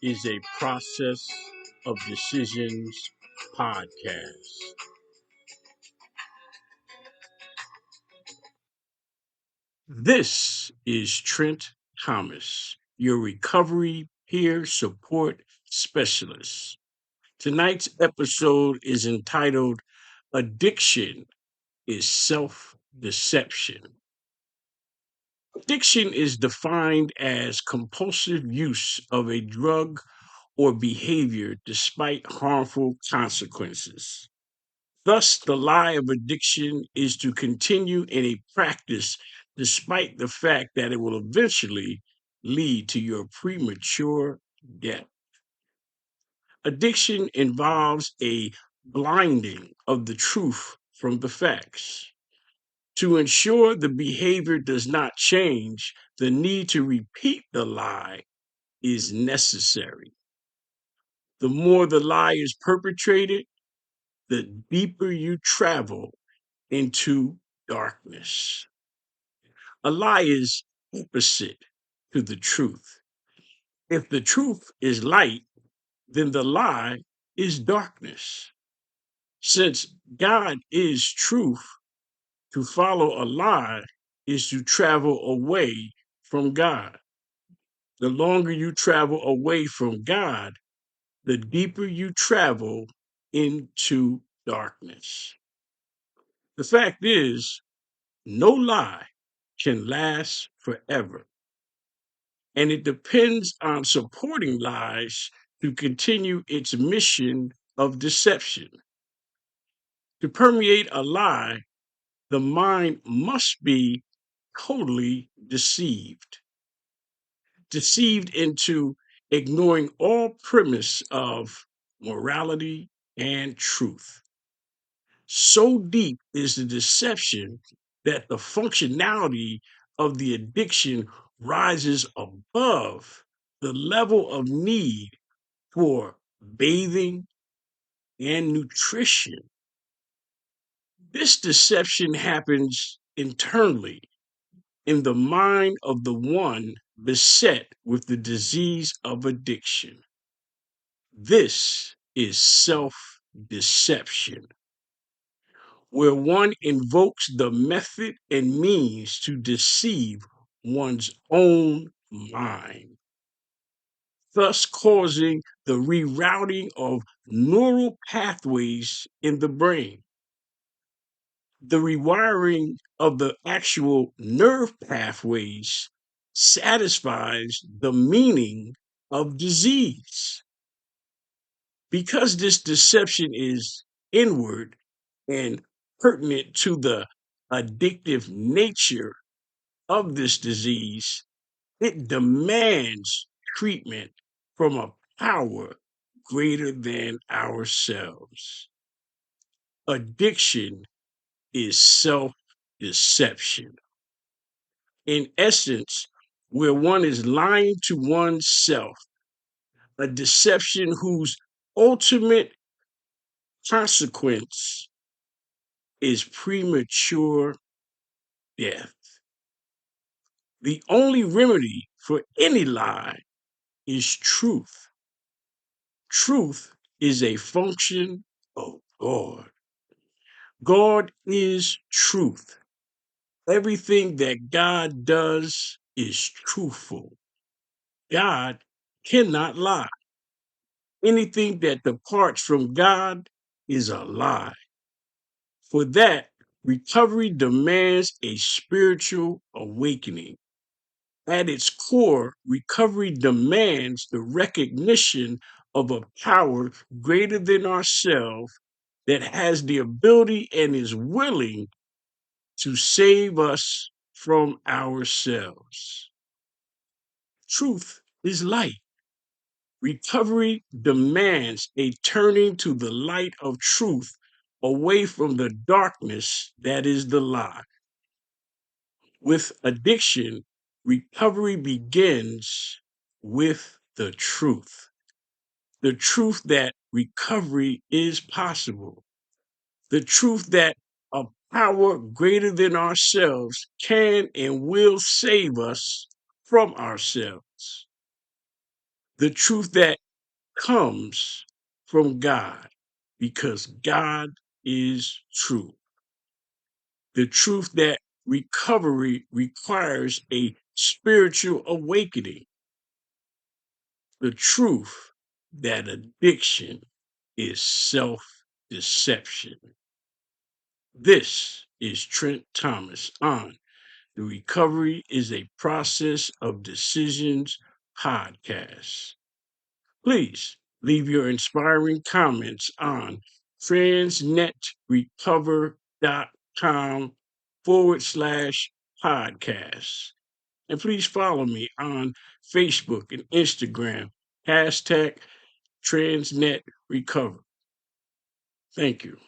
is a process of decisions podcast. This is Trent Thomas, your recovery peer support specialist. Tonight's episode is entitled Addiction is Self Deception. Addiction is defined as compulsive use of a drug or behavior despite harmful consequences. Thus, the lie of addiction is to continue in a practice despite the fact that it will eventually lead to your premature death. Addiction involves a blinding of the truth from the facts. To ensure the behavior does not change, the need to repeat the lie is necessary. The more the lie is perpetrated, the deeper you travel into darkness. A lie is opposite to the truth. If the truth is light, then the lie is darkness. Since God is truth, to follow a lie is to travel away from God. The longer you travel away from God, the deeper you travel into darkness. The fact is, no lie can last forever, and it depends on supporting lies to continue its mission of deception. To permeate a lie, the mind must be totally deceived into ignoring all premise of morality and truth. So deep is the deception that the functionality of the addiction rises above the level of need for bathing and nutrition. This deception happens internally in the mind of the one beset with the disease of addiction. This is self deception, where one invokes the method and means to deceive one's own mind, thus causing the rerouting of neural pathways in the brain. The rewiring of the actual nerve pathways satisfies the meaning of disease. Because this deception is inward and pertinent to the addictive nature of this disease, it demands treatment from a power greater than ourselves. Addiction is self deception. In essence, where one is lying to oneself, a deception whose ultimate consequence is premature death. The only remedy for any lie is truth. Truth is a function of God. God is truth. Everything that God does is truthful. God cannot lie. Anything that departs from God is a lie. For that, recovery demands a spiritual awakening. At its core, recovery demands the recognition of a power greater than ourselves that has the ability and is willing to save us from ourselves. Truth is light. Recovery demands a turning to the light of truth away from the darkness that is the lie. With addiction, recovery begins with the truth that recovery is possible, the truth that a power greater than ourselves can and will save us from ourselves. The truth that comes from God, because God is true. The truth that recovery requires a spiritual awakening. The truth that addiction is self deception. This is Trent Thomas on The Recovery is a Process of Decisions podcast. Please leave your inspiring comments on transnetrecover.com/podcast. And please follow me on Facebook and Instagram, hashtag TransNetRecover. Thank you.